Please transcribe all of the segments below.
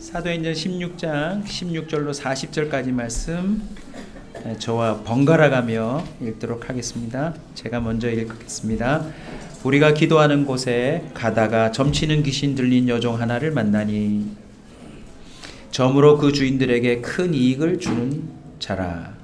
사도행전 16장 16절로 40절까지 말씀 저와 번갈아 가며 읽도록 하겠습니다. 제가 먼저 읽겠습니다. 우리가 기도하는 곳에 가다가 점치는 귀신 들린 여종 하나를 만나니 점으로 그 주인들에게 큰 이익을 주는 자라.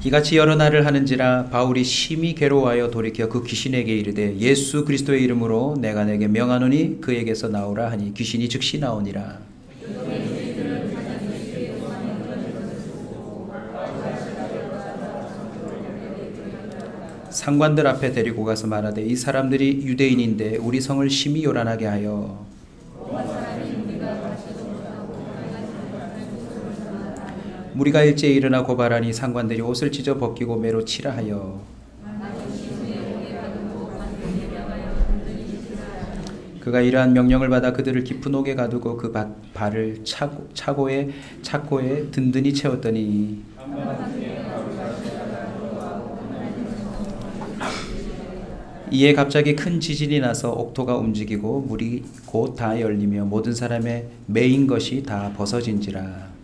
이같이 여러 날을 하는지라 바울이 심히 괴로워하여 돌이켜 그 귀신에게 이르되 예수 그리스도의 이름으로 내가 내게 명하노니 그에게서 나오라 하니 귀신이 즉시 나오니라. 상관들 앞에 데리고 가서 말하되 이 사람들이 유대인인데 우리 성을 심히 요란하게 하여 무리가 일제히 일어나 고발하니 상관들이 옷을 찢어 벗기고 매로 치라 하여 그가 이러한 명령을 받아 그들을 깊은 옥에 가두고 그 발을 착고에 든든히 채웠더니 이에 갑자기 큰 지진이 나서 옥토가 움직이고 물이 곧 다 열리며 모든 사람의 매인 것이 다 벗어진지라.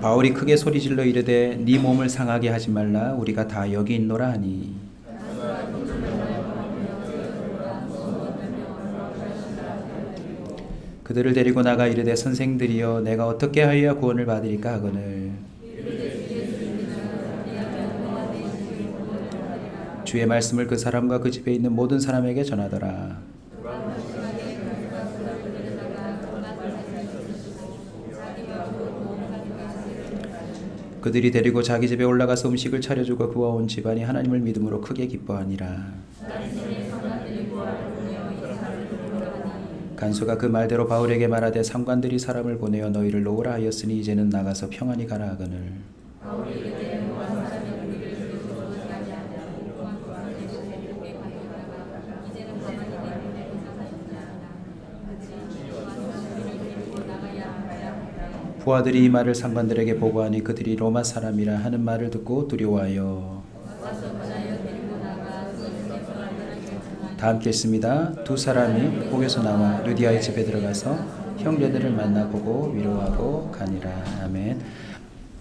바울이 크게 소리질러 이르되 네 몸을 상하게 하지 말라 우리가 다 여기 있노라 하니 그들을 데리고 나가 이르되 선생들이여 내가 어떻게 하여야 구원을 받으리까 하거늘 주의 말씀을 그 사람과 그 집에 있는 모든 사람에게 전하더라. 그들이 데리고 자기 집에 올라가서 음식을 차려주고 그와 온 집안이 하나님을 믿음으로 크게 기뻐하니라. 간수가 그 말대로 바울에게 말하되 상관들이 사람을 보내어 너희를 놓으라 하였으니 이제는 나가서 평안히 가라 하거늘 부하들이 이 말을 상관들에게 보고하니 그들이 로마 사람이라 하는 말을 듣고 두려워하여 다 함께 읽습니다. 두 사람이 옥에서 나와 루디아의 집에 들어가서 형제들을 만나보고 위로하고 가니라. 아멘.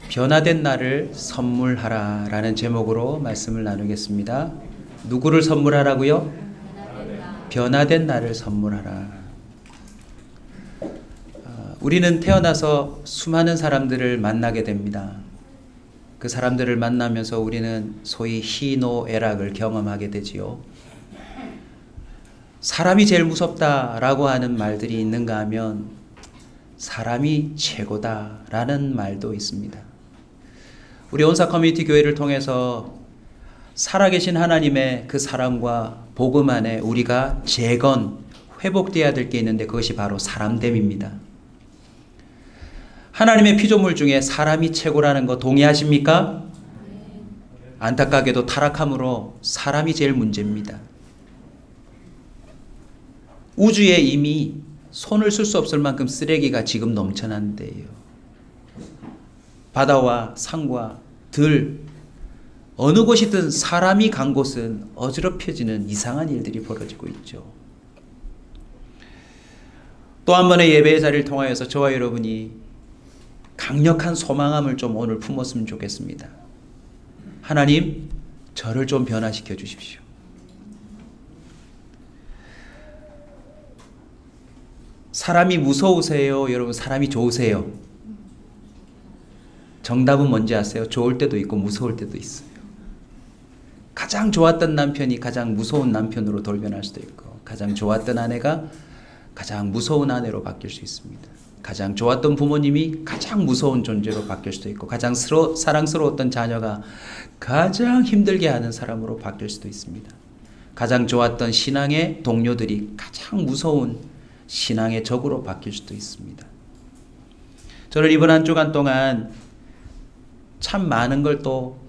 변화된 나를 선물하라 라는 제목으로 말씀을 나누겠습니다. 누구를 선물하라고요? 변화된 나를 선물하라. 우리는 태어나서 수많은 사람들을 만나게 됩니다. 그 사람들을 만나면서 우리는 소위 희노애락을 경험하게 되지요. 사람이 제일 무섭다라고 하는 말들이 있는가 하면 사람이 최고다라는 말도 있습니다. 우리 온사 커뮤니티 교회를 통해서 살아계신 하나님의 그 사랑과 복음 안에 우리가 회복되어야 될 게 있는데 그것이 바로 사람됨입니다. 하나님의 피조물 중에 사람이 최고라는 거 동의하십니까? 안타깝게도 타락함으로 사람이 제일 문제입니다. 우주에 이미 손을 쓸 수 없을 만큼 쓰레기가 지금 넘쳐난대요. 바다와 산과 들 어느 곳이든 사람이 간 곳은 어지럽혀지는 이상한 일들이 벌어지고 있죠. 또 한 번의 예배의 자리를 통하여서 저와 여러분이 강력한 소망함을 좀 오늘 품었으면 좋겠습니다. 하나님, 저를 좀 변화시켜 주십시오. 사람이 무서우세요? 여러분, 사람이 좋으세요? 정답은 뭔지 아세요? 좋을 때도 있고 무서울 때도 있어요. 가장 좋았던 남편이 가장 무서운 남편으로 돌변할 수도 있고, 가장 좋았던 아내가 가장 무서운 아내로 바뀔 수 있습니다. 가장 좋았던 부모님이 가장 무서운 존재로 바뀔 수도 있고, 가장 사랑스러웠던 자녀가 가장 힘들게 하는 사람으로 바뀔 수도 있습니다. 가장 좋았던 신앙의 동료들이 가장 무서운 신앙의 적으로 바뀔 수도 있습니다. 저는 이번 한 주간 동안 참 많은 걸 또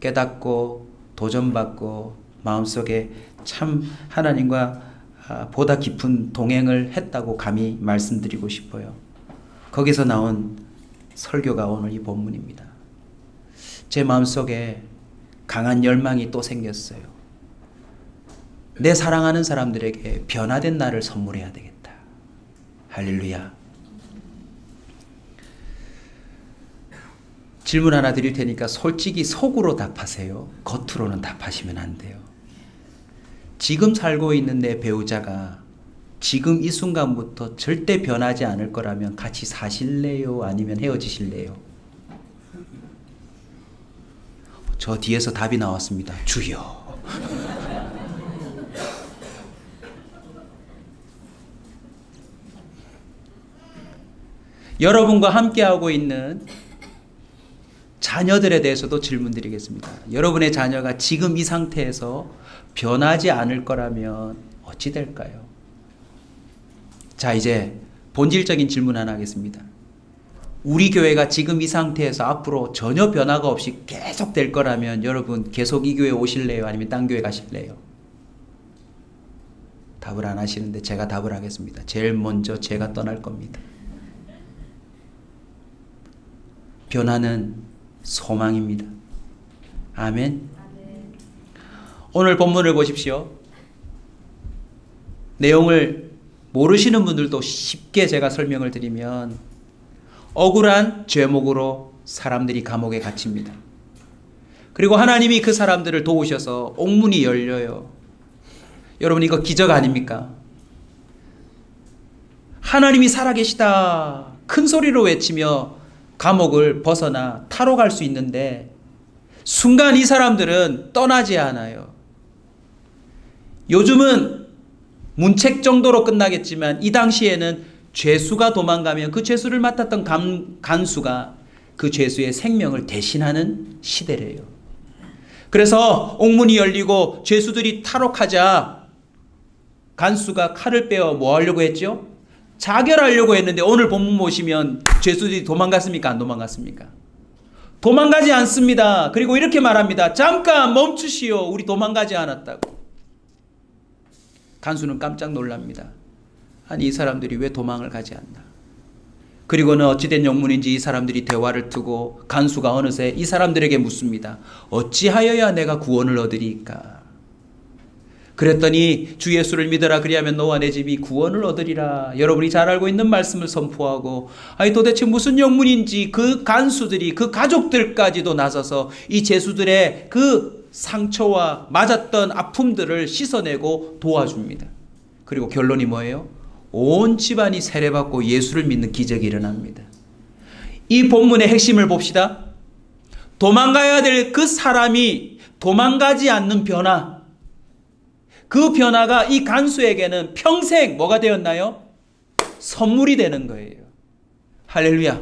깨닫고 도전받고 마음속에 참 하나님과 보다 깊은 동행을 했다고 감히 말씀드리고 싶어요. 거기서 나온 설교가 오늘 이 본문입니다. 제 마음속에 강한 열망이 또 생겼어요. 내 사랑하는 사람들에게 변화된 나를 선물해야 되겠다. 할렐루야. 질문 하나 드릴 테니까 솔직히 속으로 답하세요. 겉으로는 답하시면 안 돼요. 지금 살고 있는 내 배우자가 지금 이 순간부터 절대 변하지 않을 거라면 같이 사실래요? 아니면 헤어지실래요? 저 뒤에서 답이 나왔습니다. 주여. 여러분과 함께하고 있는 자녀들에 대해서도 질문드리겠습니다. 여러분의 자녀가 지금 이 상태에서 변하지 않을 거라면 어찌 될까요? 자, 이제 본질적인 질문 하나 하겠습니다. 우리 교회가 지금 이 상태에서 앞으로 전혀 변화가 없이 계속 될 거라면 여러분 계속 이 교회 오실래요? 아니면 딴 교회 가실래요? 답을 안 하시는데 제가 답을 하겠습니다. 제일 먼저 제가 떠날 겁니다. 변화는 소망입니다. 아멘. 오늘 본문을 보십시오. 내용을 모르시는 분들도 쉽게 제가 설명을 드리면 억울한 죄목으로 사람들이 감옥에 갇힙니다. 그리고 하나님이 그 사람들을 도우셔서 옥문이 열려요. 여러분 이거 기적 아닙니까? 하나님이 살아계시다 큰 소리로 외치며 감옥을 벗어나 타로 갈 수 있는데 순간 이 사람들은 떠나지 않아요. 요즘은 문책 정도로 끝나겠지만 이 당시에는 죄수가 도망가면 그 죄수를 맡았던 간수가 그 죄수의 생명을 대신하는 시대래요. 그래서 옥문이 열리고 죄수들이 탈옥하자 간수가 칼을 빼어 뭐 하려고 했죠? 자결하려고 했는데 오늘 본문 보시면 죄수들이 도망갔습니까? 안 도망갔습니까? 도망가지 않습니다. 그리고 이렇게 말합니다. 잠깐 멈추시오. 우리 도망가지 않았다고. 간수는 깜짝 놀랍니다. 아니 이 사람들이 왜 도망을 가지 않나. 그리고는 어찌된 영문인지 이 사람들이 대화를 두고 간수가 어느새 이 사람들에게 묻습니다. 어찌하여야 내가 구원을 얻으리까? 그랬더니 주 예수를 믿어라 그리하면 너와 내 집이 구원을 얻으리라. 여러분이 잘 알고 있는 말씀을 선포하고 아니 도대체 무슨 영문인지 그 간수들이 그 가족들까지도 나서서 이 죄수들의 그 상처와 맞았던 아픔들을 씻어내고 도와줍니다. 그리고 결론이 뭐예요? 온 집안이 세례받고 예수를 믿는 기적이 일어납니다. 이 본문의 핵심을 봅시다. 도망가야 될 그 사람이 도망가지 않는 변화, 그 변화가 이 간수에게는 평생 뭐가 되었나요? 선물이 되는 거예요. 할렐루야.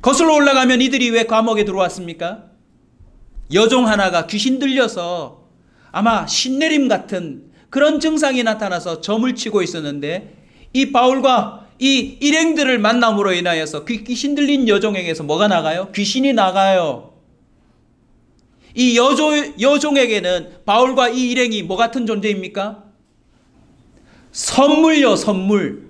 거슬러 올라가면 이들이 왜 감옥에 들어왔습니까? 여종 하나가 귀신 들려서 아마 신내림 같은 그런 증상이 나타나서 점을 치고 있었는데 이 바울과 이 일행들을 만남으로 인하여서 그 귀신 들린 여종에게서 뭐가 나가요? 귀신이 나가요. 이 여종에게는 바울과 이 일행이 뭐 같은 존재입니까? 선물요, 선물.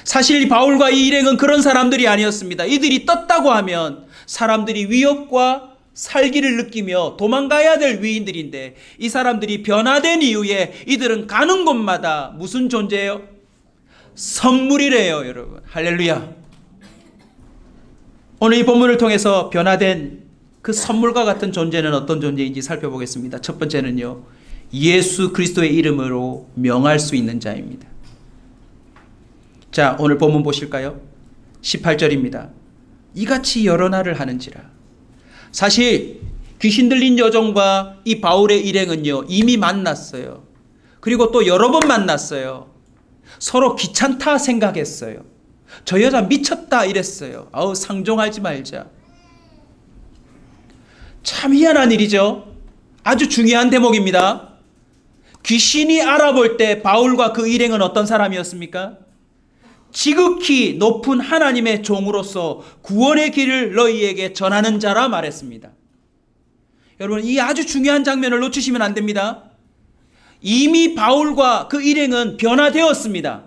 사실 바울과 이 일행은 그런 사람들이 아니었습니다. 이들이 떴다고 하면 사람들이 위협과 살기를 느끼며 도망가야 될 위인들인데 이 사람들이 변화된 이후에 이들은 가는 곳마다 무슨 존재예요? 선물이래요, 여러분. 할렐루야. 오늘 이 본문을 통해서 변화된 그 선물과 같은 존재는 어떤 존재인지 살펴보겠습니다. 첫 번째는요, 예수 그리스도의 이름으로 명할 수 있는 자입니다. 자, 오늘 본문 보실까요? 18절입니다. 이같이 여러 날을 하는지라. 사실 귀신 들린 여종과 이 바울의 일행은요 이미 만났어요. 그리고 또 여러 번 만났어요. 서로 귀찮다 생각했어요. 저 여자 미쳤다 이랬어요. 아우 상종하지 말자. 참 희한한 일이죠. 아주 중요한 대목입니다. 귀신이 알아볼 때 바울과 그 일행은 어떤 사람이었습니까? 지극히 높은 하나님의 종으로서 구원의 길을 너희에게 전하는 자라 말했습니다. 여러분, 이 아주 중요한 장면을 놓치시면 안 됩니다. 이미 바울과 그 일행은 변화되었습니다.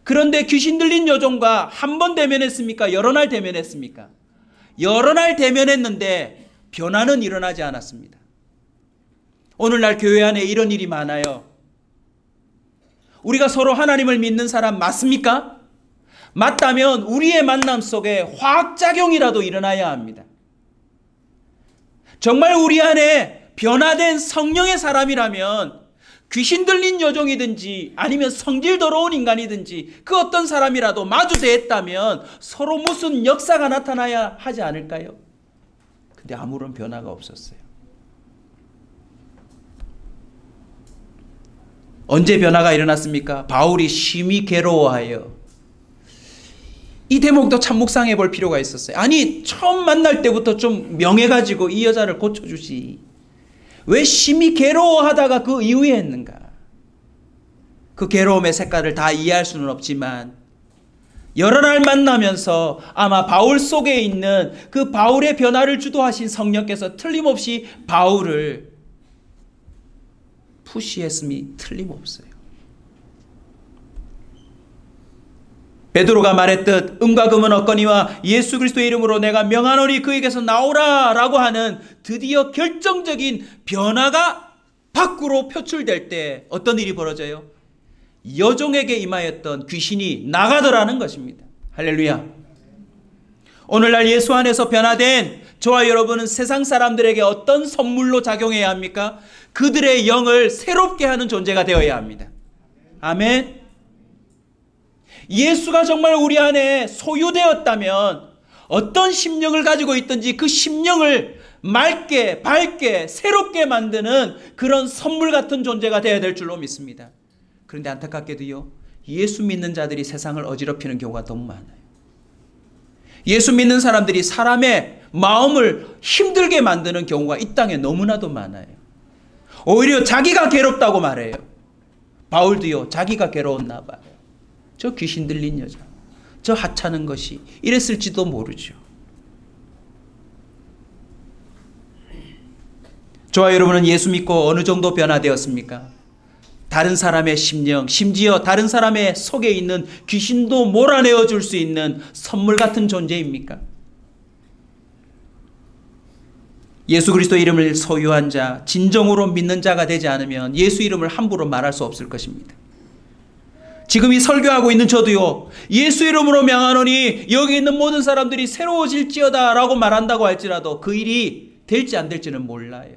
그런데 귀신 들린 여종과 한 번 대면했습니까? 여러 날 대면했습니까? 여러 날 대면했는데 변화는 일어나지 않았습니다. 오늘날 교회 안에 이런 일이 많아요. 우리가 서로 하나님을 믿는 사람 맞습니까? 맞다면 우리의 만남 속에 화학작용이라도 일어나야 합니다. 정말 우리 안에 변화된 성령의 사람이라면 귀신 들린 여종이든지 아니면 성질 더러운 인간이든지 그 어떤 사람이라도 마주대했다면 서로 무슨 역사가 나타나야 하지 않을까요? 근데 아무런 변화가 없었어요. 언제 변화가 일어났습니까? 바울이 심히 괴로워하여. 이 대목도 참 묵상해 볼 필요가 있었어요. 아니, 처음 만날 때부터 좀 명해가지고 이 여자를 고쳐주지. 왜 심히 괴로워하다가 그 이후에 했는가? 그 괴로움의 색깔을 다 이해할 수는 없지만 여러 날 만나면서 아마 바울 속에 있는 그 바울의 변화를 주도하신 성령께서 틀림없이 바울을 푸시했음이 틀림없어요. 베드로가 말했듯 음과 금은 없거니와 예수 그리스도의 이름으로 내가 명하노니 그에게서 나오라 라고 하는 드디어 결정적인 변화가 밖으로 표출될 때 어떤 일이 벌어져요? 여종에게 임하였던 귀신이 나가더라는 것입니다. 할렐루야. 오늘날 예수 안에서 변화된 저와 여러분은 세상 사람들에게 어떤 선물로 작용해야 합니까? 그들의 영을 새롭게 하는 존재가 되어야 합니다. 아멘. 예수가 정말 우리 안에 소유되었다면 어떤 심령을 가지고 있든지 그 심령을 맑게 밝게 새롭게 만드는 그런 선물 같은 존재가 되어야 될 줄로 믿습니다. 그런데 안타깝게도요, 예수 믿는 자들이 세상을 어지럽히는 경우가 너무 많아요. 예수 믿는 사람들이 사람의 마음을 힘들게 만드는 경우가 이 땅에 너무나도 많아요. 오히려 자기가 괴롭다고 말해요. 바울도요, 자기가 괴로웠나 봐요. 저 귀신 들린 여자, 저 하찮은 것이 이랬을지도 모르죠. 저와 여러분은 예수 믿고 어느 정도 변화되었습니까? 다른 사람의 심령, 심지어 다른 사람의 속에 있는 귀신도 몰아내어 줄 수 있는 선물 같은 존재입니까? 예수 그리스도 이름을 소유한 자, 진정으로 믿는 자가 되지 않으면 예수 이름을 함부로 말할 수 없을 것입니다. 지금 이 설교하고 있는 저도요, 예수 이름으로 명하노니 여기 있는 모든 사람들이 새로워질지어다 라고 말한다고 할지라도 그 일이 될지 안 될지는 몰라요.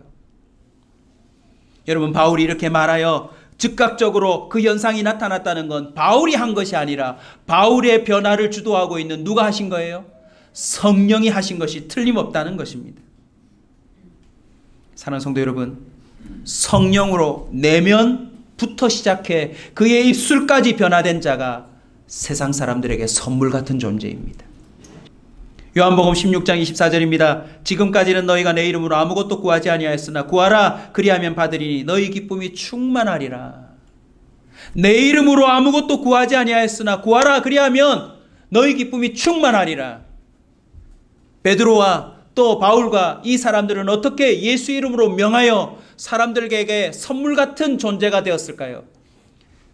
여러분, 바울이 이렇게 말하여 즉각적으로 그 현상이 나타났다는 건 바울이 한 것이 아니라 바울의 변화를 주도하고 있는 누가 하신 거예요? 성령이 하신 것이 틀림없다는 것입니다. 사랑하는 성도 여러분, 성령으로 내면부터 시작해 그의 입술까지 변화된 자가 세상 사람들에게 선물 같은 존재입니다. 요한복음 16장 24절입니다. 지금까지는 너희가 내 이름으로 아무것도 구하지 아니하였으나 구하라 그리하면 받으리니 너희 기쁨이 충만하리라. 내 이름으로 아무것도 구하지 아니하였으나 구하라 그리하면 너희 기쁨이 충만하리라. 베드로와 또 바울과 이 사람들은 어떻게 예수 이름으로 명하여 사람들에게 선물 같은 존재가 되었을까요?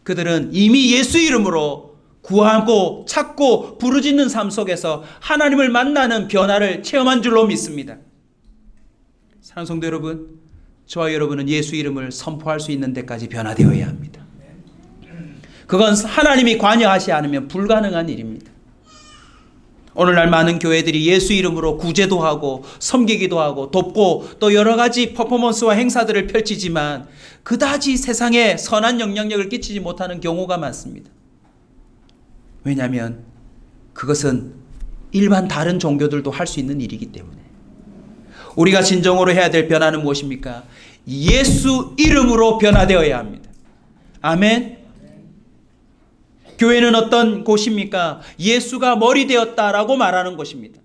그들은 이미 예수 이름으로 구하고 찾고 부르짖는 삶 속에서 하나님을 만나는 변화를 체험한 줄로 믿습니다. 사랑하는 성도 여러분, 저와 여러분은 예수 이름을 선포할 수 있는 데까지 변화되어야 합니다. 그건 하나님이 관여하지 않으면 불가능한 일입니다. 오늘날 많은 교회들이 예수 이름으로 구제도 하고 섬기기도 하고 돕고 또 여러 가지 퍼포먼스와 행사들을 펼치지만 그다지 세상에 선한 영향력을 끼치지 못하는 경우가 많습니다. 왜냐하면 그것은 일반 다른 종교들도 할 수 있는 일이기 때문에. 우리가 진정으로 해야 될 변화는 무엇입니까? 예수 이름으로 변화되어야 합니다. 아멘. 교회는 어떤 곳입니까? 예수가 머리 되었다라고 말하는 곳입니다.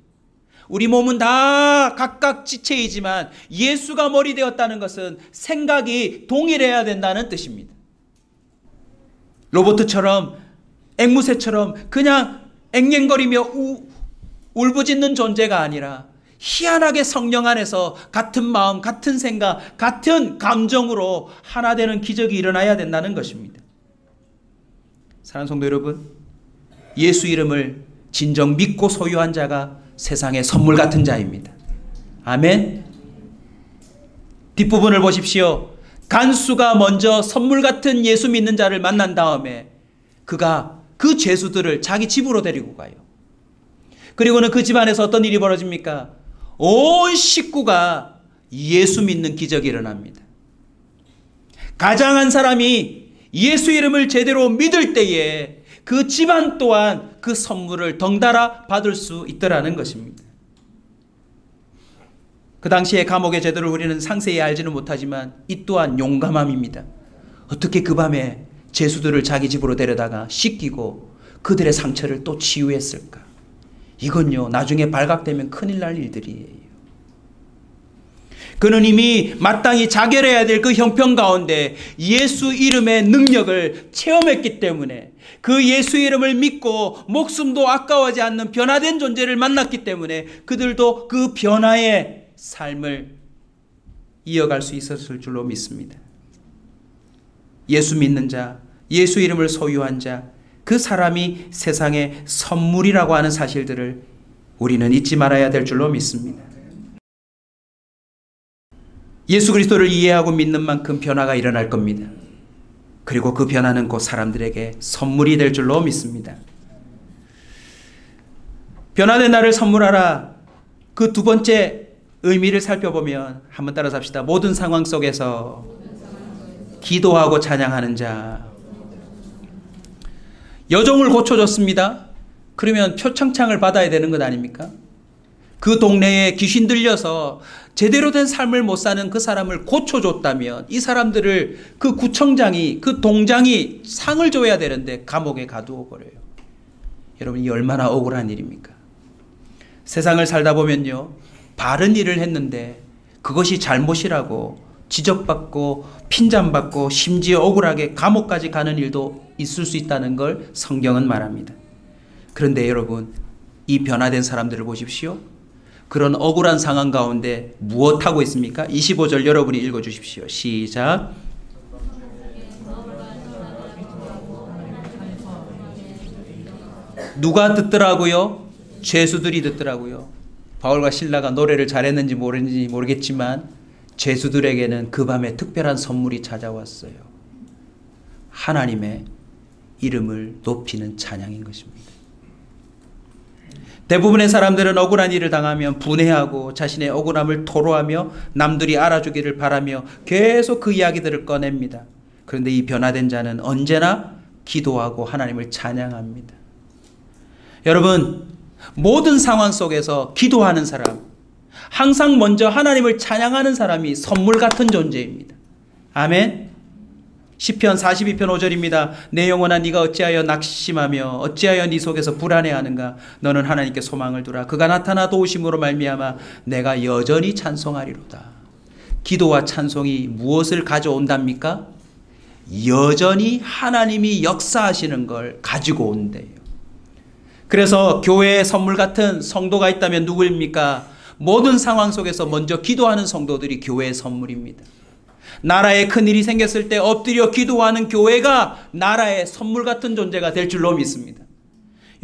우리 몸은 다 각각 지체이지만 예수가 머리 되었다는 것은 생각이 동일해야 된다는 뜻입니다. 로봇처럼 앵무새처럼 그냥 앵앵거리며 울부짖는 존재가 아니라 희한하게 성령 안에서 같은 마음, 같은 생각, 같은 감정으로 하나 되는 기적이 일어나야 된다는 것입니다. 사랑하는 성도 여러분, 예수 이름을 진정 믿고 소유한 자가 세상의 선물 같은 자입니다. 아멘. 뒷부분을 보십시오. 간수가 먼저 선물 같은 예수 믿는 자를 만난 다음에 그가 그 죄수들을 자기 집으로 데리고 가요. 그리고는 그 집안에서 어떤 일이 벌어집니까? 온 식구가 예수 믿는 기적이 일어납니다. 가장한 사람이 예수 이름을 제대로 믿을 때에 그 집안 또한 그 선물을 덩달아 받을 수 있더라는 것입니다. 그 당시에 감옥의 제도를 우리는 상세히 알지는 못하지만 이 또한 용감함입니다. 어떻게 그 밤에 죄수들을 자기 집으로 데려다가 씻기고 그들의 상처를 또 치유했을까? 이건요, 나중에 발각되면 큰일 날 일들이에요. 그는 이미 마땅히 자결해야 될 그 형편 가운데 예수 이름의 능력을 체험했기 때문에, 그 예수 이름을 믿고 목숨도 아까워하지 않는 변화된 존재를 만났기 때문에 그들도 그 변화의 삶을 이어갈 수 있었을 줄로 믿습니다. 예수 믿는 자, 예수 이름을 소유한 자, 그 사람이 세상의 선물이라고 하는 사실들을 우리는 잊지 말아야 될 줄로 믿습니다. 예수 그리스도를 이해하고 믿는 만큼 변화가 일어날 겁니다. 그리고 그 변화는 곧 사람들에게 선물이 될 줄로 믿습니다. 변화된 나를 선물하라. 그 두 번째 의미를 살펴보면 한번 따라서 합시다. 모든 상황 속에서 기도하고 찬양하는 자. 여종을 고쳐줬습니다. 그러면 표창장을 받아야 되는 것 아닙니까? 그 동네에 귀신 들려서 제대로 된 삶을 못 사는 그 사람을 고쳐줬다면 이 사람들을 그 구청장이, 그 동장이 상을 줘야 되는데 감옥에 가두어 버려요. 여러분, 이 얼마나 억울한 일입니까? 세상을 살다 보면요, 바른 일을 했는데 그것이 잘못이라고 지적받고 핀잔받고 심지어 억울하게 감옥까지 가는 일도 있을 수 있다는 걸 성경은 말합니다. 그런데 여러분, 이 변화된 사람들을 보십시오. 그런 억울한 상황 가운데 무엇하고 있습니까? 25절 여러분이 읽어주십시오. 시작. 누가 듣더라고요? 죄수들이 듣더라고요. 바울과 실라가 노래를 잘했는지 모르겠지만 죄수들에게는 그 밤에 특별한 선물이 찾아왔어요. 하나님의 이름을 높이는 찬양인 것입니다. 대부분의 사람들은 억울한 일을 당하면 분해하고 자신의 억울함을 토로하며 남들이 알아주기를 바라며 계속 그 이야기들을 꺼냅니다. 그런데 이 변화된 자는 언제나 기도하고 하나님을 찬양합니다. 여러분, 모든 상황 속에서 기도하는 사람, 항상 먼저 하나님을 찬양하는 사람이 선물 같은 존재입니다. 아멘. 시편 42편 5절입니다. 내 영혼아, 네가 어찌하여 낙심하며 어찌하여 네 속에서 불안해하는가? 너는 하나님께 소망을 두라. 그가 나타나 도우심으로 말미암아 내가 여전히 찬송하리로다. 기도와 찬송이 무엇을 가져온답니까? 여전히 하나님이 역사하시는 걸 가지고 온대요. 그래서 교회에 선물 같은 성도가 있다면 누구입니까? 모든 상황 속에서 먼저 기도하는 성도들이 교회의 선물입니다. 나라에 큰일이 생겼을 때 엎드려 기도하는 교회가 나라의 선물 같은 존재가 될 줄로 믿습니다.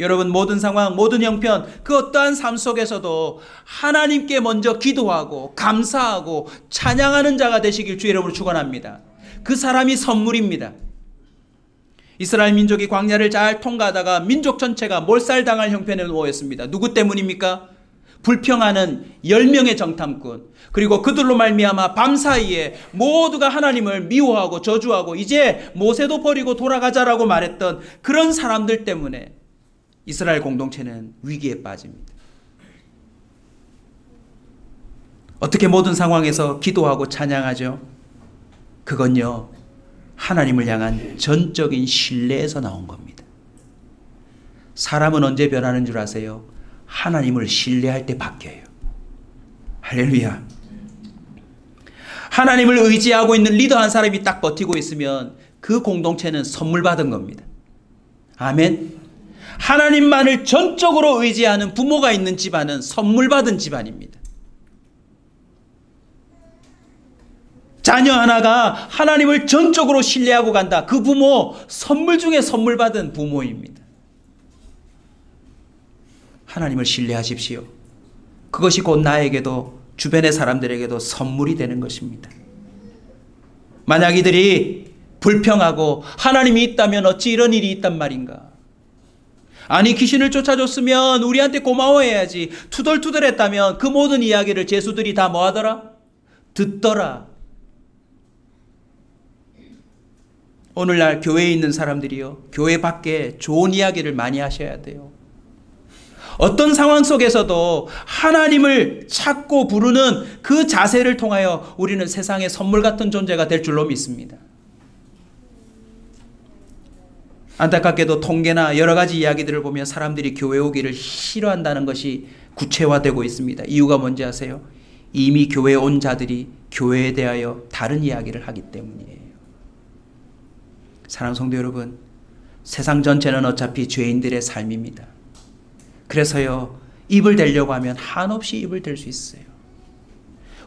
여러분, 모든 상황, 모든 형편, 그 어떠한 삶 속에서도 하나님께 먼저 기도하고 감사하고 찬양하는 자가 되시길 주의 이름으로 축원합니다. 그 사람이 선물입니다. 이스라엘 민족이 광야를 잘 통과하다가 민족 전체가 몰살당할 형편에 놓였습니다. 누구 때문입니까? 불평하는 10명의 정탐꾼, 그리고 그들로 말미암아 밤사이에 모두가 하나님을 미워하고 저주하고 이제 모세도 버리고 돌아가자라고 말했던 그런 사람들 때문에 이스라엘 공동체는 위기에 빠집니다. 어떻게 모든 상황에서 기도하고 찬양하죠? 그건요, 하나님을 향한 전적인 신뢰에서 나온 겁니다. 사람은 언제 변하는 줄 아세요? 하나님을 신뢰할 때 바뀌어요. 할렐루야. 하나님을 의지하고 있는 리더 한 사람이 딱 버티고 있으면 그 공동체는 선물 받은 겁니다. 아멘. 하나님만을 전적으로 의지하는 부모가 있는 집안은 선물 받은 집안입니다. 자녀 하나가 하나님을 전적으로 신뢰하고 간다. 그 부모 선물 중에 선물 받은 부모입니다. 하나님을 신뢰하십시오. 그것이 곧 나에게도 주변의 사람들에게도 선물이 되는 것입니다. 만약 이들이 불평하고 하나님이 있다면 어찌 이런 일이 있단 말인가? 아니 귀신을 쫓아줬으면 우리한테 고마워해야지. 투덜투덜했다면 그 모든 이야기를 제수들이 다 뭐하더라? 듣더라. 오늘날 교회에 있는 사람들이요, 교회 밖에 좋은 이야기를 많이 하셔야 돼요. 어떤 상황 속에서도 하나님을 찾고 부르는 그 자세를 통하여 우리는 세상의 선물 같은 존재가 될 줄로 믿습니다. 안타깝게도 통계나 여러 가지 이야기들을 보면 사람들이 교회 오기를 싫어한다는 것이 구체화되고 있습니다. 이유가 뭔지 아세요? 이미 교회에 온 자들이 교회에 대하여 다른 이야기를 하기 때문이에요. 사랑하는 성도 여러분, 세상 전체는 어차피 죄인들의 삶입니다. 그래서요, 입을 대려고 하면 한없이 입을 댈 수 있어요.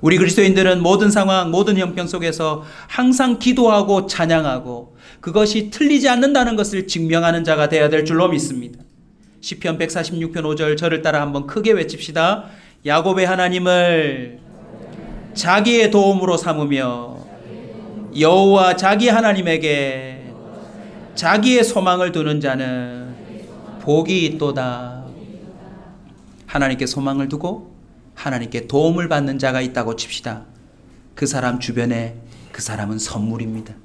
우리 그리스도인들은 모든 상황, 모든 형편 속에서 항상 기도하고 찬양하고 그것이 틀리지 않는다는 것을 증명하는 자가 되어야 될 줄로 믿습니다. 시편 146편 5절 저를 따라 한번 크게 외칩시다. 야곱의 하나님을 자기의 도움으로 삼으며 여호와 자기 하나님에게 자기의 소망을 두는 자는 복이 있도다. 하나님께 소망을 두고 하나님께 도움을 받는 자가 있다고 칩시다. 그 사람 주변에 그 사람은 선물입니다.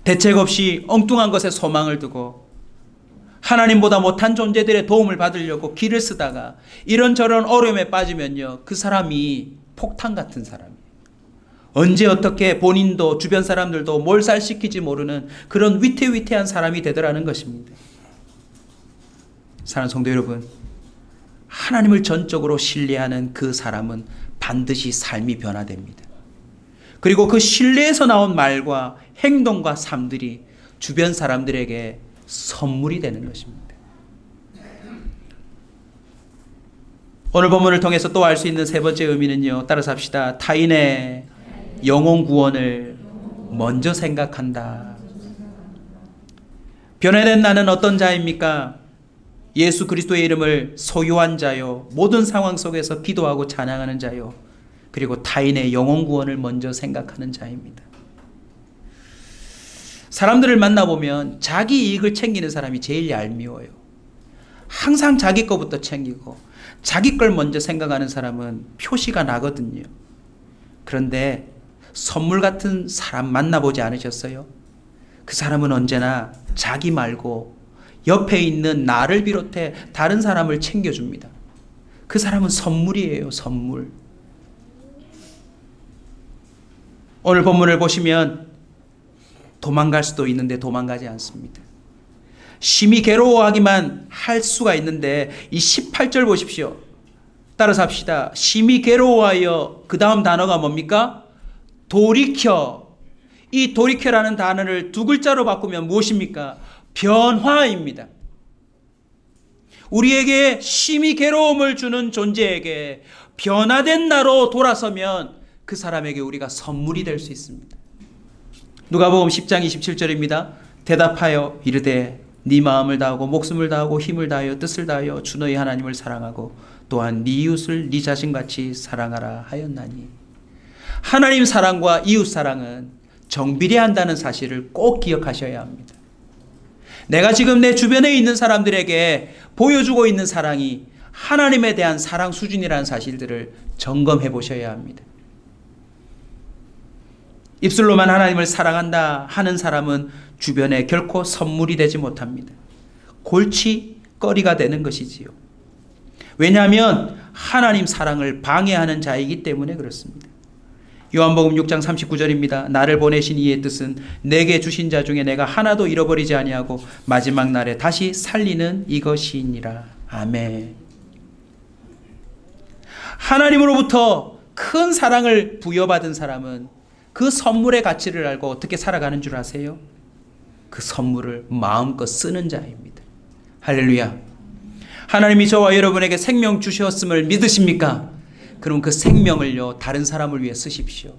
대책 없이 엉뚱한 것에 소망을 두고 하나님보다 못한 존재들의 도움을 받으려고 길을 쓰다가 이런저런 어려움에 빠지면요, 그 사람이 폭탄 같은 사람이에요. 언제 어떻게 본인도 주변 사람들도 몰살시키지 모르는 그런 위태위태한 사람이 되더라는 것입니다. 사랑하는 성도 여러분, 하나님을 전적으로 신뢰하는 그 사람은 반드시 삶이 변화됩니다. 그리고 그 신뢰에서 나온 말과 행동과 삶들이 주변 사람들에게 선물이 되는 것입니다. 오늘 본문을 통해서 또 알 수 있는 세 번째 의미는요, 따라서 합시다. 타인의 영혼 구원을 먼저 생각한다. 변화된 나는 어떤 자입니까? 예수 그리스도의 이름을 소유한 자요, 모든 상황 속에서 기도하고 찬양하는 자요, 그리고 타인의 영혼 구원을 먼저 생각하는 자입니다. 사람들을 만나보면 자기 이익을 챙기는 사람이 제일 얄미워요. 항상 자기 거부터 챙기고 자기 걸 먼저 생각하는 사람은 표시가 나거든요. 그런데 선물 같은 사람 만나보지 않으셨어요? 그 사람은 언제나 자기 말고 옆에 있는 나를 비롯해 다른 사람을 챙겨줍니다. 그 사람은 선물이에요, 선물. 오늘 본문을 보시면 도망갈 수도 있는데 도망가지 않습니다. 심히 괴로워하기만 할 수가 있는데 이 18절 보십시오. 따라서 합시다. 심히 괴로워하여, 그 다음 단어가 뭡니까? 돌이켜. 이 돌이켜라는 단어를 두 글자로 바꾸면 무엇입니까? 변화입니다. 우리에게 심히 괴로움을 주는 존재에게 변화된 나로 돌아서면 그 사람에게 우리가 선물이 될 수 있습니다. 누가복음 10장 27절입니다. 대답하여 이르되 네 마음을 다하고 목숨을 다하고 힘을 다하여 뜻을 다하여 주 너희 하나님을 사랑하고 또한 네 이웃을 네 자신같이 사랑하라 하였나니. 하나님 사랑과 이웃 사랑은 정비례한다는 사실을 꼭 기억하셔야 합니다. 내가 지금 내 주변에 있는 사람들에게 보여주고 있는 사랑이 하나님에 대한 사랑 수준이라는 사실들을 점검해 보셔야 합니다. 입술로만 하나님을 사랑한다 하는 사람은 주변에 결코 선물이 되지 못합니다. 골칫거리가 되는 것이지요. 왜냐하면 하나님 사랑을 방해하는 자이기 때문에 그렇습니다. 요한복음 6장 39절입니다. 나를 보내신 이의 뜻은 내게 주신 자 중에 내가 하나도 잃어버리지 아니하고 마지막 날에 다시 살리는 이것이니라. 아멘. 하나님으로부터 큰 사랑을 부여받은 사람은 그 선물의 가치를 알고 어떻게 살아가는 줄 아세요? 그 선물을 마음껏 쓰는 자입니다. 할렐루야. 하나님이 저와 여러분에게 생명 주셨음을 믿으십니까? 그럼 그 생명을요, 다른 사람을 위해 쓰십시오.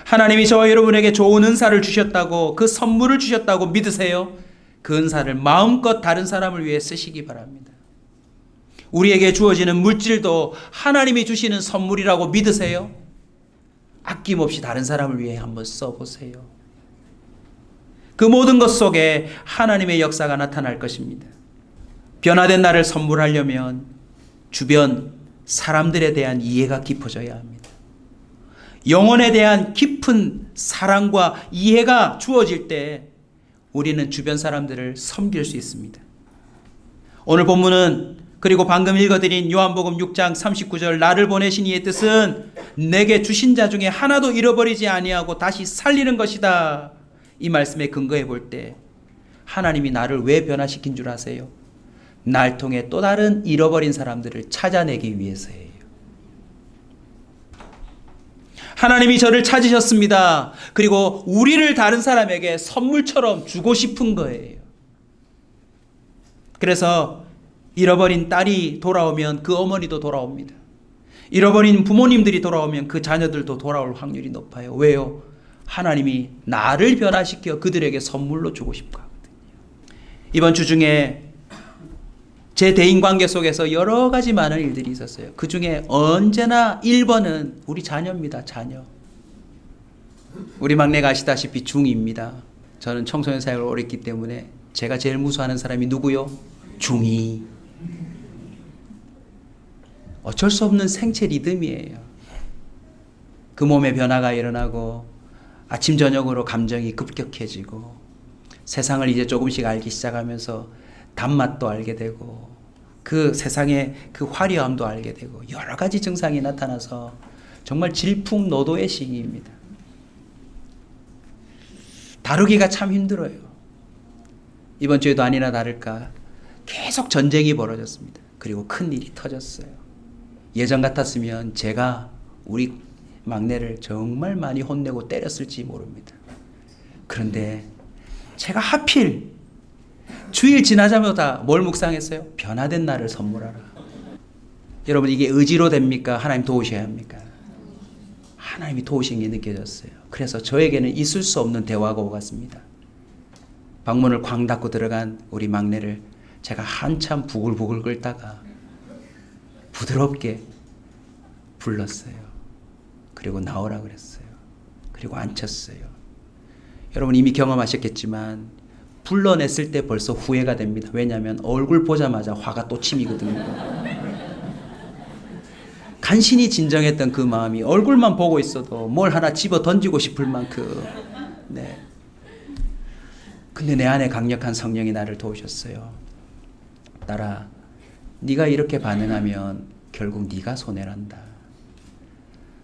하나님이 저와 여러분에게 좋은 은사를 주셨다고, 그 선물을 주셨다고 믿으세요? 그 은사를 마음껏 다른 사람을 위해 쓰시기 바랍니다. 우리에게 주어지는 물질도 하나님이 주시는 선물이라고 믿으세요? 아낌없이 다른 사람을 위해 한번 써보세요. 그 모든 것 속에 하나님의 역사가 나타날 것입니다. 변화된 나를 선물하려면 주변 사람들에 대한 이해가 깊어져야 합니다. 영혼에 대한 깊은 사랑과 이해가 주어질 때 우리는 주변 사람들을 섬길 수 있습니다. 오늘 본문은 그리고 방금 읽어드린 요한복음 6장 39절 나를 보내신 이의 뜻은 내게 주신 자 중에 하나도 잃어버리지 아니하고 다시 살리는 것이다. 이 말씀에 근거해 볼 때 하나님이 나를 왜 변화시킨 줄 아세요? 날 통해 또 다른 잃어버린 사람들을 찾아내기 위해서예요. 하나님이 저를 찾으셨습니다. 그리고 우리를 다른 사람에게 선물처럼 주고 싶은 거예요. 그래서 잃어버린 딸이 돌아오면 그 어머니도 돌아옵니다. 잃어버린 부모님들이 돌아오면 그 자녀들도 돌아올 확률이 높아요. 왜요? 하나님이 나를 변화시켜 그들에게 선물로 주고 싶어 하거든요. 이번 주 중에 제 대인관계 속에서 여러 가지 많은 일들이 있었어요. 그 중에 언제나 1번은 우리 자녀입니다. 자녀. 우리 막내가 아시다시피 중2입니다. 저는 청소년 사역을 오래 했기 때문에 제가 제일 무서워하는 사람이 누구요? 중2. 어쩔 수 없는 생체 리듬이에요. 그 몸의 변화가 일어나고 아침 저녁으로 감정이 급격해지고 세상을 이제 조금씩 알기 시작하면서 단맛도 알게 되고 그 세상의 그 화려함도 알게 되고 여러 가지 증상이 나타나서 정말 질풍노도의 시기입니다. 다루기가 참 힘들어요. 이번 주에도 아니나 다를까 계속 전쟁이 벌어졌습니다. 그리고 큰 일이 터졌어요. 예전 같았으면 제가 우리 막내를 정말 많이 혼내고 때렸을지 모릅니다. 그런데 제가 하필 주일 지나자마자 뭘 묵상했어요? 변화된 나를 선물하라. 여러분 이게 의지로 됩니까? 하나님 도우셔야 합니까? 하나님이 도우신 게 느껴졌어요. 그래서 저에게는 있을 수 없는 대화가 오갔습니다. 방문을 쾅 닫고 들어간 우리 막내를 제가 한참 부글부글 끓다가 부드럽게 불렀어요. 그리고 나오라 그랬어요. 그리고 앉혔어요. 여러분 이미 경험하셨겠지만 불러냈을 때 벌써 후회가 됩니다. 왜냐하면 얼굴 보자마자 화가 또 치미거든요. 간신히 진정했던 그 마음이 얼굴만 보고 있어도 뭘 하나 집어 던지고 싶을 만큼. 네. 근데 내 안에 강력한 성령이 나를 도우셨어요. 딸아, 네가 이렇게 반응하면 결국 네가 손해란다.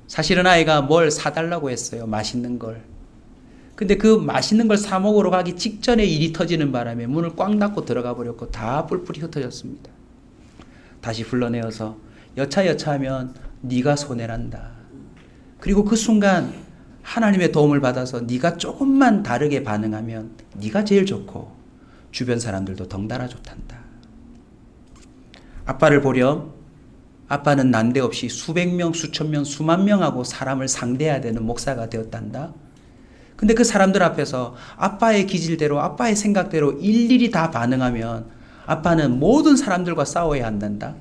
사실은 아이가 뭘 사달라고 했어요. 맛있는 걸. 근데 그 맛있는 걸 사 먹으러 가기 직전에 일이 터지는 바람에 문을 꽉 닫고 들어가 버렸고 다 뿔뿔이 흩어졌습니다. 다시 불러내어서 여차여차하면 네가 손해란다. 그리고 그 순간 하나님의 도움을 받아서 네가 조금만 다르게 반응하면 네가 제일 좋고 주변 사람들도 덩달아 좋단다. 아빠를 보렴. 아빠는 난데없이 수백 명, 수천 명, 수만 명하고 사람을 상대해야 되는 목사가 되었단다. 근데 그 사람들 앞에서 아빠의 기질대로 아빠의 생각대로 일일이 다 반응하면 아빠는 모든 사람들과 싸워야 한단다.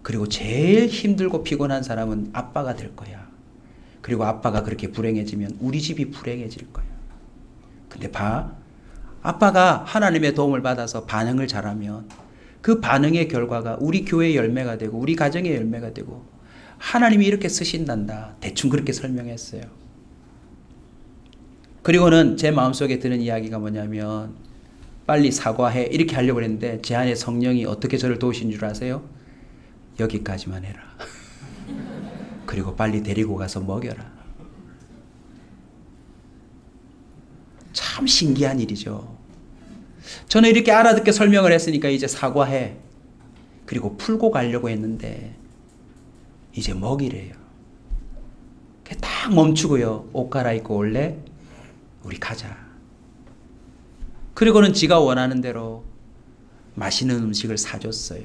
그리고 제일 힘들고 피곤한 사람은 아빠가 될 거야. 그리고 아빠가 그렇게 불행해지면 우리 집이 불행해질 거야. 근데 봐. 아빠가 하나님의 도움을 받아서 반응을 잘하면 그 반응의 결과가 우리 교회의 열매가 되고 우리 가정의 열매가 되고 하나님이 이렇게 쓰신단다. 대충 그렇게 설명했어요. 그리고는 제 마음속에 드는 이야기가 뭐냐면 빨리 사과해 이렇게 하려고 했는데 제 안에 성령이 어떻게 저를 도우신 줄 아세요? 여기까지만 해라. 그리고 빨리 데리고 가서 먹여라. 참 신기한 일이죠. 저는 이렇게 알아듣게 설명을 했으니까 이제 사과해. 그리고 풀고 가려고 했는데 이제 먹이래요. 딱 멈추고요. 옷 갈아입고 올래? 우리 가자. 그리고는 지가 원하는 대로 맛있는 음식을 사줬어요.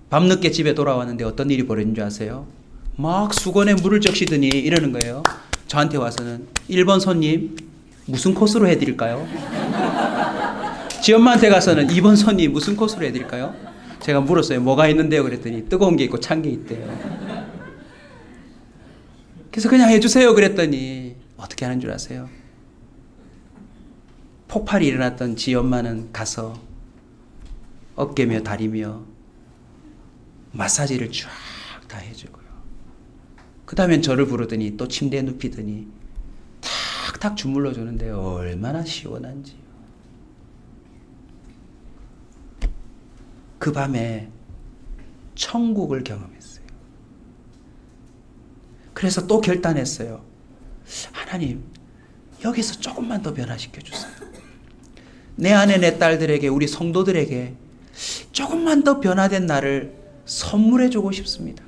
밤늦게 집에 돌아왔는데 어떤 일이 벌어진 줄 아세요? 막 수건에 물을 적시더니 이러는 거예요. 저한테 와서는 1번 손님 무슨 코스로 해드릴까요? 지 엄마한테 가서는 2번 손님 무슨 코스로 해드릴까요? 제가 물었어요. 뭐가 있는데요? 그랬더니 뜨거운 게 있고 찬 게 있대요. 그래서 그냥 해주세요 그랬더니 어떻게 하는 줄 아세요? 폭발이 일어났던 지 엄마는 가서 어깨며 다리며 마사지를 쫙 다 해주고요. 그 다음엔 저를 부르더니 또 침대에 눕히더니 탁탁 주물러 주는데 얼마나 시원한지요. 그 밤에 천국을 경험했어요. 그래서 또 결단했어요. 하나님, 여기서 조금만 더 변화시켜 주세요. 내 아내 내 딸들에게 우리 성도들에게 조금만 더 변화된 나를 선물해 주고 싶습니다.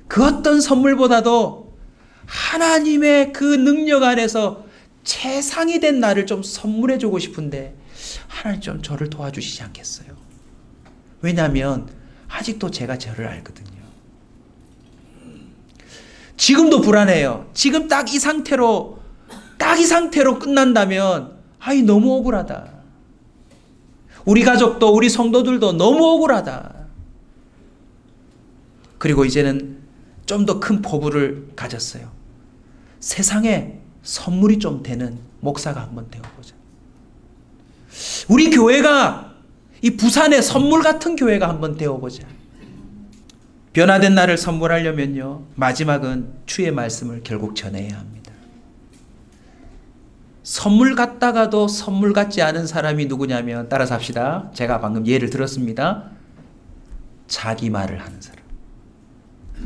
그 어떤 선물보다도 하나님의 그 능력 안에서 최상이 된 나를 좀 선물해 주고 싶은데 하나님 좀 저를 도와주시지 않겠어요? 왜냐하면 아직도 제가 저를 알거든요. 지금도 불안해요. 지금 딱 이 상태로 끝난다면 아이 너무 억울하다. 우리 가족도 우리 성도들도 너무 억울하다. 그리고 이제는 좀 더 큰 포부를 가졌어요. 세상에 선물이 좀 되는 목사가 한번 되어보자. 우리 교회가 이 부산의 선물 같은 교회가 한번 되어보자. 변화된 나를 선물하려면요, 마지막은 주의 말씀을 결국 전해야 합니다. 선물 같다가도 선물 같지 않은 사람이 누구냐면, 따라서 합시다. 제가 방금 예를 들었습니다. 자기 말을 하는 사람.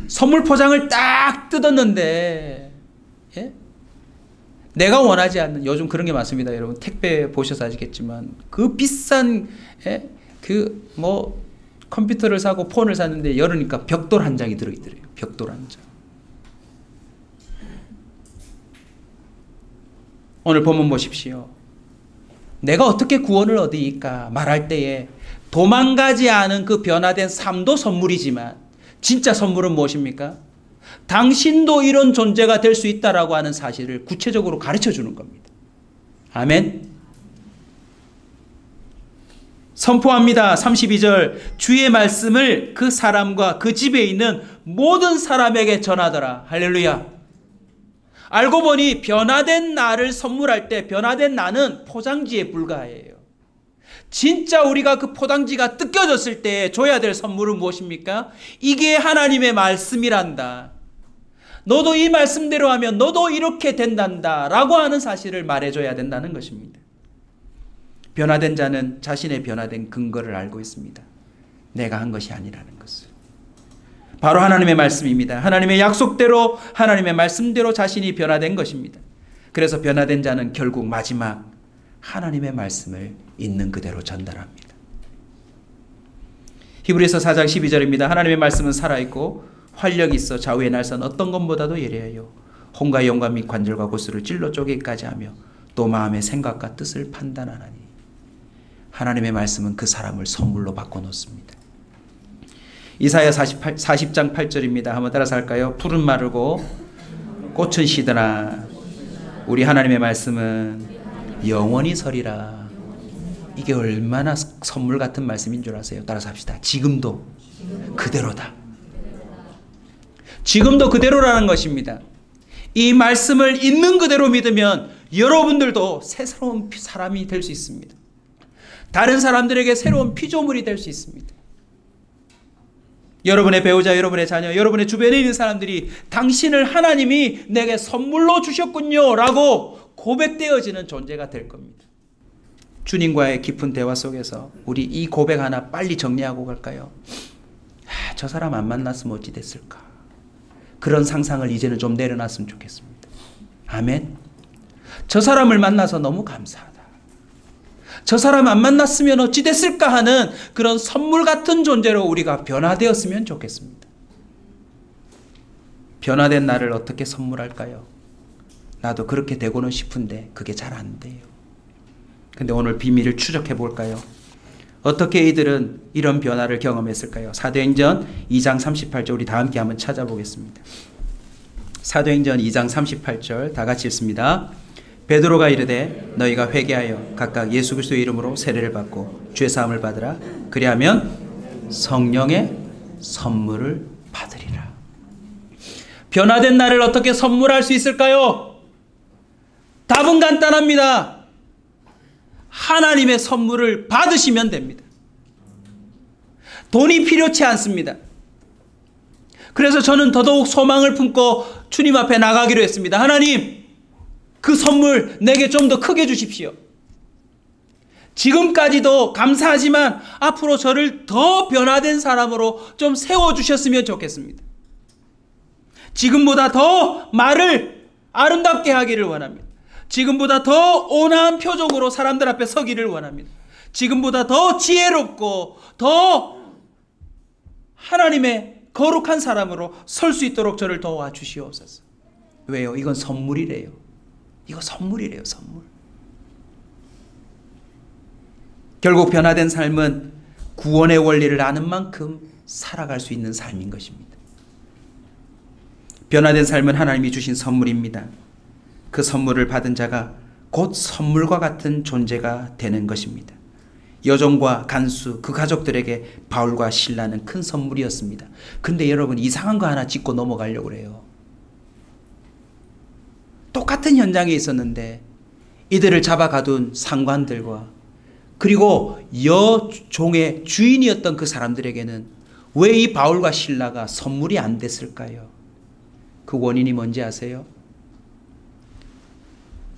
선물 포장을 딱 뜯었는데, 예? 내가 원하지 않는, 요즘 그런 게 많습니다. 여러분 택배 보셔서 아시겠지만 그 비싼 컴퓨터를 사고 폰을 샀는데 열으니까 벽돌 한 장이 들어있더래요. 벽돌 한 장. 오늘 본문 보십시오. 내가 어떻게 구원을 얻으니까 말할 때에 도망가지 않은 그 변화된 삶도 선물이지만 진짜 선물은 무엇입니까? 당신도 이런 존재가 될 수 있다라고 하는 사실을 구체적으로 가르쳐 주는 겁니다. 아멘. 선포합니다. 32절 주의 말씀을 그 사람과 그 집에 있는 모든 사람에게 전하더라. 할렐루야. 알고 보니 변화된 나를 선물할 때 변화된 나는 포장지에 불과해요. 진짜 우리가 그 포장지가 뜯겨졌을 때 줘야 될 선물은 무엇입니까? 이게 하나님의 말씀이란다. 너도 이 말씀대로 하면 너도 이렇게 된단다 라고 하는 사실을 말해줘야 된다는 것입니다. 변화된 자는 자신의 변화된 근거를 알고 있습니다. 내가 한 것이 아니라는 것을. 바로 하나님의 말씀입니다. 하나님의 약속대로 하나님의 말씀대로 자신이 변화된 것입니다. 그래서 변화된 자는 결국 마지막 하나님의 말씀을 있는 그대로 전달합니다. 히브리서 4장 12절입니다. 하나님의 말씀은 살아있고 활력이 있어 좌우의 날선 어떤 것보다도 예리하여 혼과 영과 및 관절과 골수를 찔러 쪼개기까지 하며 또 마음의 생각과 뜻을 판단하나니. 하나님의 말씀은 그 사람을 선물로 바꿔놓습니다. 이사야 40장 8절입니다. 한번 따라서 할까요? 풀은 마르고 꽃은 시드나 우리 하나님의 말씀은 영원히 서리라. 이게 얼마나 선물 같은 말씀인 줄 아세요? 따라서 합시다. 지금도 그대로다. 지금도 그대로라는 것입니다. 이 말씀을 있는 그대로 믿으면 여러분들도 새로운 사람이 될 수 있습니다. 다른 사람들에게 새로운 피조물이 될 수 있습니다. 여러분의 배우자, 여러분의 자녀, 여러분의 주변에 있는 사람들이 당신을 하나님이 내게 선물로 주셨군요 라고 고백되어지는 존재가 될 겁니다. 주님과의 깊은 대화 속에서 우리 이 고백 하나 빨리 정리하고 갈까요? 저 사람 안 만났으면 어찌 됐을까? 그런 상상을 이제는 좀 내려놨으면 좋겠습니다. 아멘. 저 사람을 만나서 너무 감사하다. 저 사람 안 만났으면 어찌 됐을까 하는 그런 선물 같은 존재로 우리가 변화되었으면 좋겠습니다. 변화된 나를 어떻게 선물할까요? 나도 그렇게 되고는 싶은데 그게 잘 안 돼요. 근데 오늘 비밀을 추적해 볼까요? 어떻게 이들은 이런 변화를 경험했을까요? 사도행전 2장 38절 우리 다 함께 한번 찾아보겠습니다. 사도행전 2장 38절 다 같이 읽습니다. 베드로가 이르되 너희가 회개하여 각각 예수 그리스도의 이름으로 세례를 받고 죄 사함을 받으라. 그리하면 성령의 선물을 받으리라. 변화된 나를 어떻게 선물할 수 있을까요? 답은 간단합니다. 하나님의 선물을 받으시면 됩니다. 돈이 필요치 않습니다. 그래서 저는 더더욱 소망을 품고 주님 앞에 나가기로 했습니다. 하나님, 그 선물 내게 좀 더 크게 주십시오. 지금까지도 감사하지만 앞으로 저를 더 변화된 사람으로 좀 세워주셨으면 좋겠습니다. 지금보다 더 말을 아름답게 하기를 원합니다. 지금보다 더 온화한 표정으로 사람들 앞에 서기를 원합니다. 지금보다 더 지혜롭고 더 하나님의 거룩한 사람으로 설 수 있도록 저를 도와주시옵소서. 왜요? 이건 선물이래요. 이거 선물이래요. 선물. 결국 변화된 삶은 구원의 원리를 아는 만큼 살아갈 수 있는 삶인 것입니다. 변화된 삶은 하나님이 주신 선물입니다. 그 선물을 받은 자가 곧 선물과 같은 존재가 되는 것입니다. 여종과 간수 그 가족들에게 바울과 실라는 큰 선물이었습니다. 근데 여러분 이상한 거 하나 짚고 넘어가려고 그래요. 똑같은 현장에 있었는데 이들을 잡아가둔 상관들과 그리고 여종의 주인이었던 그 사람들에게는 왜 이 바울과 실라가 선물이 안 됐을까요? 그 원인이 뭔지 아세요?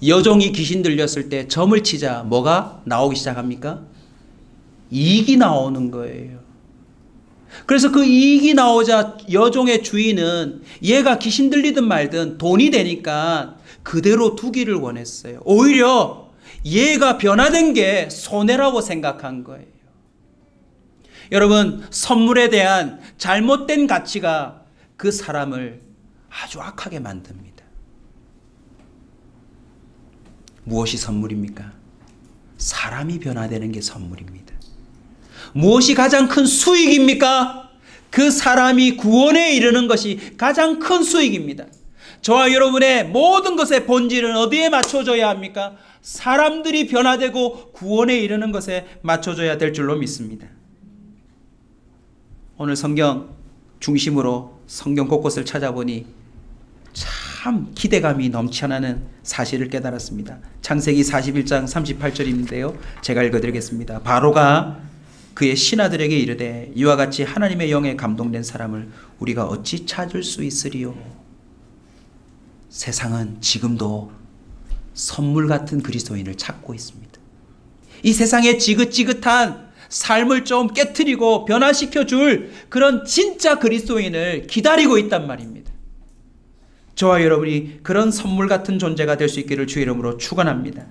여종이 귀신 들렸을 때 점을 치자 뭐가 나오기 시작합니까? 이익이 나오는 거예요. 그래서 그 이익이 나오자 여종의 주인은 얘가 귀신 들리든 말든 돈이 되니까 그대로 두기를 원했어요. 오히려 얘가 변화된 게 손해라고 생각한 거예요. 여러분, 선물에 대한 잘못된 가치가 그 사람을 아주 악하게 만듭니다. 무엇이 선물입니까? 사람이 변화되는 게 선물입니다. 무엇이 가장 큰 수익입니까? 그 사람이 구원에 이르는 것이 가장 큰 수익입니다. 저와 여러분의 모든 것의 본질은 어디에 맞춰줘야 합니까? 사람들이 변화되고 구원에 이르는 것에 맞춰줘야 될 줄로 믿습니다. 오늘 성경 중심으로 성경 곳곳을 찾아보니 참 기대감이 넘쳐나는 사실을 깨달았습니다. 창세기 41장 38절인데요. 제가 읽어드리겠습니다. 바로가 그의 신하들에게 이르되 이와 같이 하나님의 영에 감동된 사람을 우리가 어찌 찾을 수 있으리요? 세상은 지금도 선물 같은 그리스도인을 찾고 있습니다. 이 세상의 지긋지긋한 삶을 좀 깨트리고 변화시켜 줄 그런 진짜 그리스도인을 기다리고 있단 말입니다. 저와 여러분이 그런 선물 같은 존재가 될 수 있기를 주의 이름으로 축원합니다.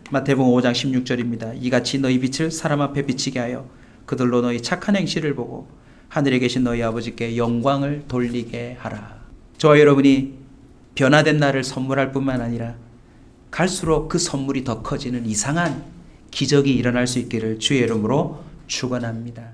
마태복음 5장 16절입니다. 이같이 너희 빛을 사람 앞에 비치게 하여 그들로 너희 착한 행실을 보고 하늘에 계신 너희 아버지께 영광을 돌리게 하라. 저와 여러분이 변화된 나를 선물할 뿐만 아니라 갈수록 그 선물이 더 커지는 이상한 기적이 일어날 수 있기를 주의 이름으로 축원합니다.